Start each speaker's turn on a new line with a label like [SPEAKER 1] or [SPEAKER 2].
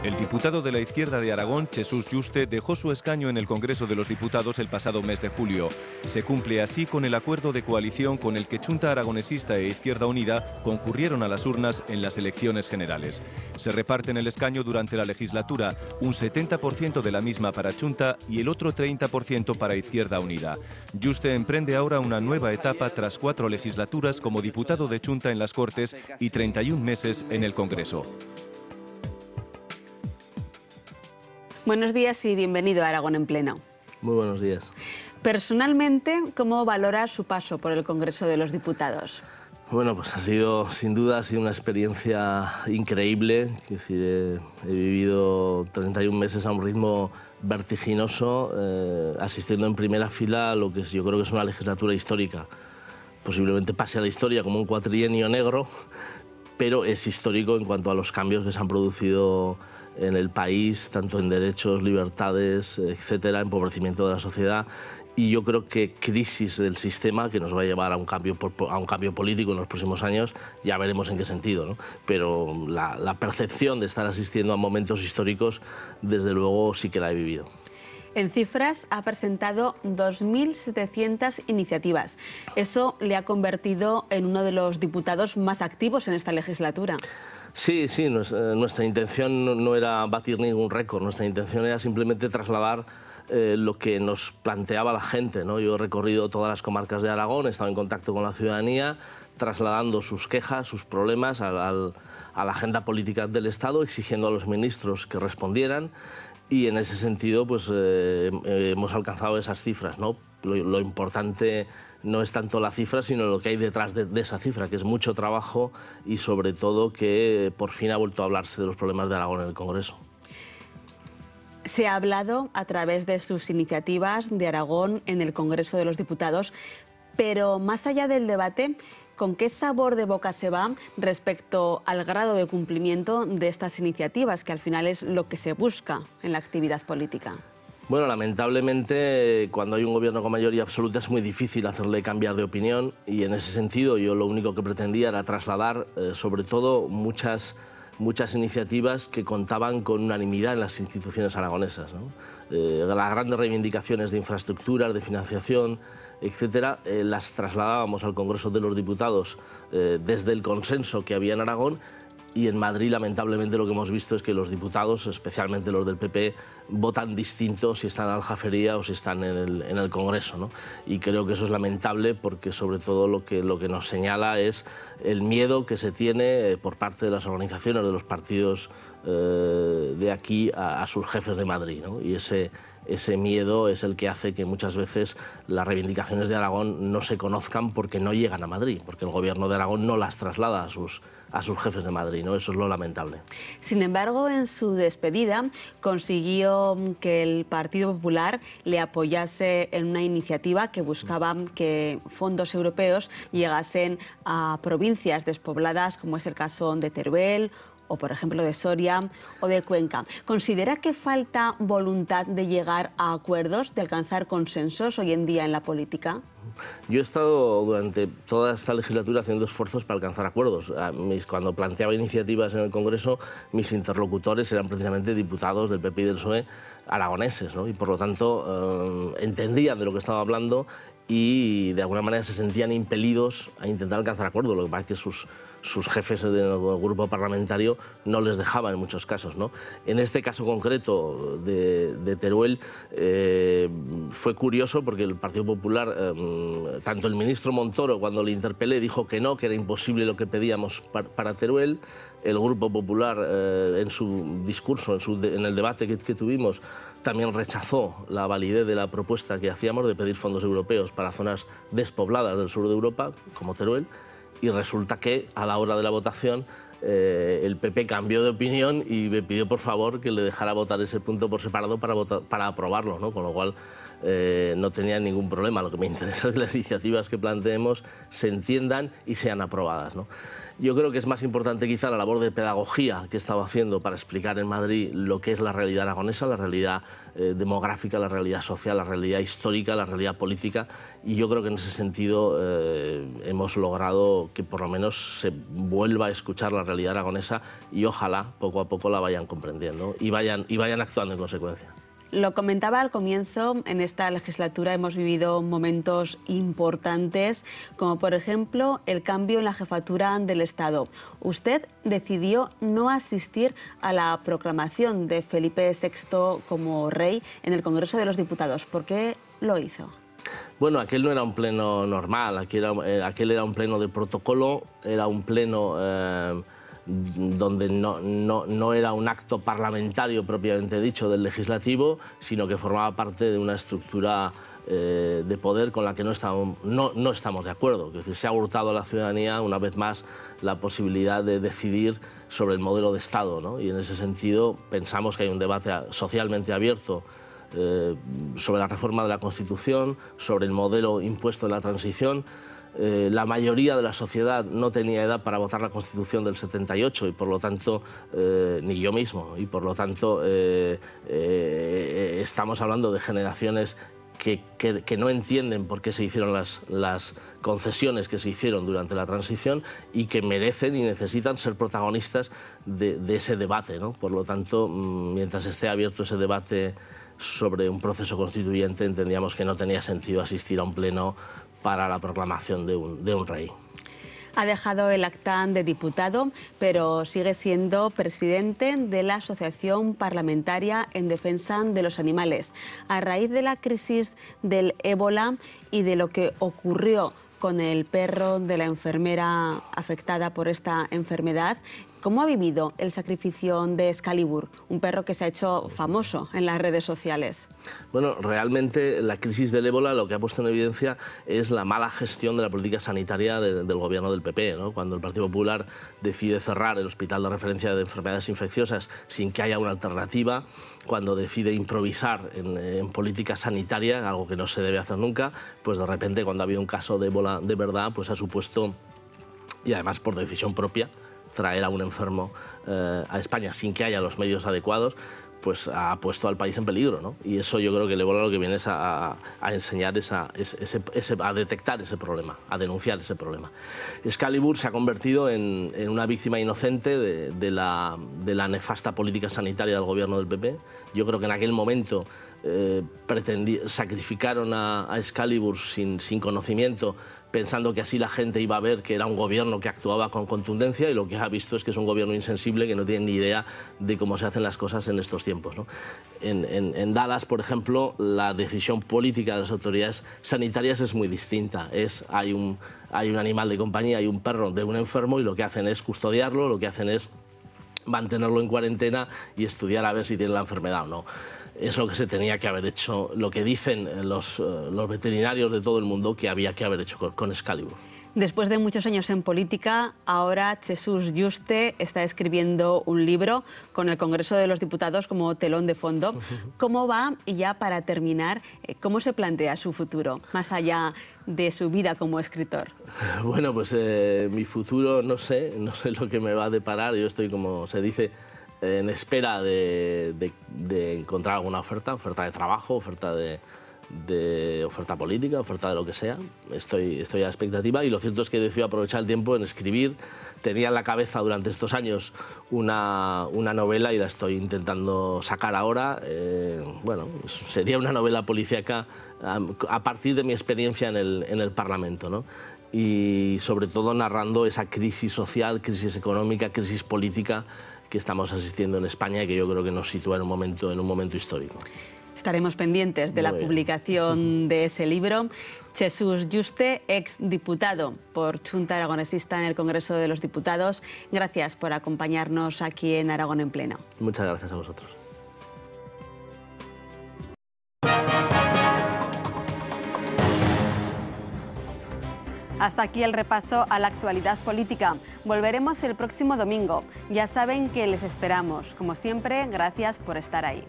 [SPEAKER 1] El diputado de la izquierda de Aragón, Jesús Yuste, dejó su escaño en el Congreso de los Diputados el pasado mes de julio. Se cumple así con el acuerdo de coalición con el que Chunta Aragonesista e Izquierda Unida concurrieron a las urnas en las elecciones generales. Se reparten el escaño durante la legislatura, un 70% de la misma para Chunta y el otro 30% para Izquierda Unida. Yuste emprende ahora una nueva etapa tras 4 legislaturas como diputado de Chunta en las Cortes y 31 meses en el Congreso.
[SPEAKER 2] Buenos días y bienvenido a Aragón en Pleno.
[SPEAKER 3] Muy buenos días.
[SPEAKER 2] Personalmente, ¿cómo valora su paso por el Congreso de los Diputados?
[SPEAKER 3] Bueno, pues ha sido, sin duda, una experiencia increíble. Es decir, he vivido 31 meses a un ritmo vertiginoso, asistiendo en primera fila a lo que yo creo que es una legislatura histórica. Posiblemente pase a la historia como un cuatrienio negro, pero es histórico en cuanto a los cambios que se han producido en el país, tanto en derechos, libertades, etcétera, empobrecimiento de la sociedad. Y yo creo que crisis del sistema que nos va a llevar a un cambio político en los próximos años, ya veremos en qué sentido, ¿no? Pero la percepción de estar asistiendo a momentos históricos, desde luego, sí que la he vivido.
[SPEAKER 2] En cifras, ha presentado 2.700 iniciativas. Eso le ha convertido en uno de los diputados más activos en esta legislatura.
[SPEAKER 3] Sí, nuestra intención no era batir ningún récord, nuestra intención era simplemente trasladar lo que nos planteaba la gente, ¿no? Yo he recorrido todas las comarcas de Aragón, he estado en contacto con la ciudadanía, trasladando sus quejas, sus problemas a la agenda política del Estado, exigiendo a los ministros que respondieran, y en ese sentido pues, hemos alcanzado esas cifras, ¿no? Lo importante no es tanto la cifra, sino lo que hay detrás de esa cifra, que es mucho trabajo y sobre todo que por fin ha vuelto a hablarse de los problemas de Aragón en el Congreso.
[SPEAKER 2] Se ha hablado a través de sus iniciativas de Aragón en el Congreso de los Diputados, pero más allá del debate, ¿con qué sabor de boca se va respecto al grado de cumplimiento de estas iniciativas, que al final es lo que se busca en la actividad política?
[SPEAKER 3] Bueno, lamentablemente, cuando hay un gobierno con mayoría absoluta es muy difícil hacerle cambiar de opinión, y en ese sentido yo lo único que pretendía era trasladar sobre todo muchas iniciativas que contaban con unanimidad en las instituciones aragonesas, ¿no? Las grandes reivindicaciones de infraestructuras, de financiación, etcétera, las trasladábamos al Congreso de los Diputados desde el consenso que había en Aragón. Y en Madrid, lamentablemente, lo que hemos visto es que los diputados, especialmente los del PP, votan distinto si están en Aljafería o si están en el Congreso, ¿no? Y creo que eso es lamentable porque, sobre todo, lo que nos señala es el miedo que se tiene por parte de las organizaciones, de los partidos de aquí a sus jefes de Madrid, ¿no? Y ese miedo es el que hace que muchas veces las reivindicaciones de Aragón no se conozcan porque no llegan a Madrid, porque el gobierno de Aragón no las traslada a sus jefes de Madrid, ¿no? Eso es lo lamentable.
[SPEAKER 2] Sin embargo, en su despedida consiguió que el Partido Popular le apoyase en una iniciativa que buscaba que fondos europeos llegasen a provincias despobladas, como es el caso de Teruel, o por ejemplo de Soria o de Cuenca. ¿Considera que falta voluntad de llegar a acuerdos, de alcanzar consensos hoy en día en la política?
[SPEAKER 3] Yo he estado durante toda esta legislatura haciendo esfuerzos para alcanzar acuerdos. Cuando planteaba iniciativas en el Congreso, mis interlocutores eran precisamente diputados del PP y del PSOE aragoneses, ¿no? Y por lo tanto entendían de lo que estaba hablando y de alguna manera se sentían impelidos a intentar alcanzar acuerdos. Lo que pasa es que sus jefes del grupo parlamentario no les dejaban en muchos casos, ¿no? En este caso concreto de Teruel fue curioso porque el Partido Popular, tanto el ministro Montoro, cuando le interpelé, dijo que no, que era imposible lo que pedíamos para Teruel. El Grupo Popular, en su discurso, en el debate que tuvimos, también rechazó la validez de la propuesta que hacíamos de pedir fondos europeos para zonas despobladas del sur de Europa, como Teruel. Y resulta que a la hora de la votación el PP cambió de opinión y me pidió por favor que le dejara votar ese punto por separado para aprobarlo, ¿no? Con lo cual no tenía ningún problema. Lo que me interesa es que las iniciativas que planteemos se entiendan y sean aprobadas, ¿no? Yo creo que es más importante quizá la labor de pedagogía que he estado haciendo para explicar en Madrid lo que es la realidad aragonesa, la realidad demográfica, la realidad social, la realidad histórica, la realidad política, y yo creo que en ese sentido hemos logrado que por lo menos se vuelva a escuchar la realidad aragonesa y ojalá poco a poco la vayan comprendiendo y vayan actuando en consecuencia.
[SPEAKER 2] Lo comentaba al comienzo, en esta legislatura hemos vivido momentos importantes, como por ejemplo el cambio en la jefatura del Estado. Usted decidió no asistir a la proclamación de Felipe VI como rey en el Congreso de los Diputados. ¿Por qué lo hizo?
[SPEAKER 3] Bueno, aquel no era un pleno normal, aquel era un pleno de protocolo, era un pleno donde no era un acto parlamentario propiamente dicho del legislativo, sino que formaba parte de una estructura de poder con la que no estamos de acuerdo. Es decir, se ha hurtado a la ciudadanía una vez más la posibilidad de decidir sobre el modelo de Estado, ¿no? Y en ese sentido pensamos que hay un debate socialmente abierto sobre la reforma de la Constitución, sobre el modelo impuesto en la transición. La mayoría de la sociedad no tenía edad para votar la Constitución del 78 y por lo tanto, ni yo mismo, y por lo tanto estamos hablando de generaciones que no entienden por qué se hicieron las concesiones que se hicieron durante la transición y que merecen y necesitan ser protagonistas de ese debate, ¿no? Por lo tanto, mientras esté abierto ese debate sobre un proceso constituyente, entendíamos que no tenía sentido asistir a un pleno para la proclamación de un rey.
[SPEAKER 2] Ha dejado el acta de diputado, pero sigue siendo presidente de la Asociación Parlamentaria en Defensa de los Animales. A raíz de la crisis del ébola y de lo que ocurrió con el perro de la enfermera afectada por esta enfermedad, ¿cómo ha vivido el sacrificio de Excalibur, un perro que se ha hecho famoso en las redes sociales?
[SPEAKER 3] Bueno, realmente la crisis del ébola lo que ha puesto en evidencia es la mala gestión de la política sanitaria del gobierno del PP, ¿no? Cuando el Partido Popular decide cerrar el hospital de referencia de enfermedades infecciosas sin que haya una alternativa, cuando decide improvisar en política sanitaria, algo que no se debe hacer nunca, pues de repente cuando ha habido un caso de ébola de verdad, pues ha supuesto, y además por decisión propia, traer a un enfermo a España sin que haya los medios adecuados, pues ha puesto al país en peligro, ¿no? Y eso yo creo que el ébola lo que viene es a enseñar a detectar ese problema, a denunciar ese problema. Excalibur se ha convertido en una víctima inocente de la nefasta política sanitaria del gobierno del PP. Yo creo que en aquel momento sacrificaron a Excalibur sin conocimiento, pensando que así la gente iba a ver que era un gobierno que actuaba con contundencia, y lo que ha visto es que es un gobierno insensible que no tiene ni idea de cómo se hacen las cosas en estos tiempos, ¿no? En Dallas, por ejemplo, la decisión política de las autoridades sanitarias es muy distinta. Hay un animal de compañía, hay un perro de un enfermo y lo que hacen es custodiarlo, lo que hacen es mantenerlo en cuarentena y estudiar a ver si tiene la enfermedad o no. Es lo que se tenía que haber hecho, lo que dicen los veterinarios de todo el mundo que había que haber hecho con Excalibur.
[SPEAKER 2] Después de muchos años en política, ahora Jesús Yuste está escribiendo un libro con el Congreso de los Diputados como telón de fondo. ¿Cómo va? Y ya para terminar, ¿cómo se plantea su futuro, más allá de su vida como escritor?
[SPEAKER 3] Bueno, pues mi futuro no sé lo que me va a deparar. Yo estoy, como se dice, en espera de encontrar alguna oferta de trabajo, oferta política, oferta de lo que sea. Estoy a la expectativa y lo cierto es que decido aprovechar el tiempo en escribir. Tenía en la cabeza durante estos años una novela y la estoy intentando sacar ahora. Bueno, sería una novela policíaca a partir de mi experiencia en el Parlamento, ¿no? Y sobre todo narrando esa crisis social, crisis económica, crisis política que estamos asistiendo en España y que yo creo que nos sitúa en un momento histórico.
[SPEAKER 2] Estaremos pendientes de la publicación de ese libro. Jesús Yuste, exdiputado por Junta Aragonesista en el Congreso de los Diputados, gracias por acompañarnos aquí en Aragón en Pleno.
[SPEAKER 3] Muchas gracias a vosotros.
[SPEAKER 2] Hasta aquí el repaso a la actualidad política. Volveremos el próximo domingo. Ya saben que les esperamos. Como siempre, gracias por estar ahí.